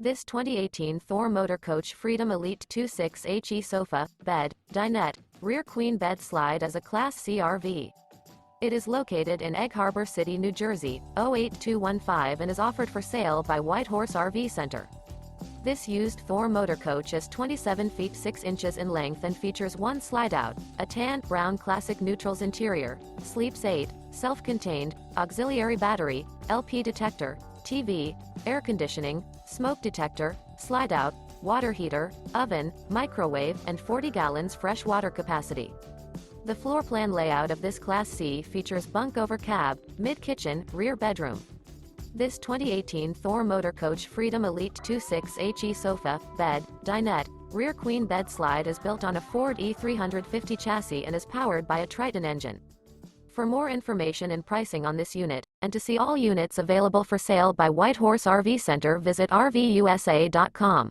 This 2018 Thor Motor Coach Freedom Elite 26HE sofa, bed, dinette, rear queen bed slide is a Class C RV. It is located in Egg Harbor City, New Jersey, 08215 and is offered for sale by White Horse RV Center. This used Thor motor coach is 27 feet 6 inches in length and features one slide-out, a tan brown classic neutrals interior, sleeps 8, self-contained, auxiliary battery, LP detector, TV, air conditioning, smoke detector, slide-out, water heater, oven, microwave, and 40 gallons fresh water capacity. The floor plan layout of this Class C features bunk over cab, mid-kitchen, rear bedroom. This 2018 Thor Motor Coach Freedom Elite 26HE sofa, bed, dinette, rear queen bed slide is built on a Ford E350 chassis and is powered by a Triton engine. For more information and pricing on this unit, and to see all units available for sale by White Horse RV Center, visit RVUSA.com.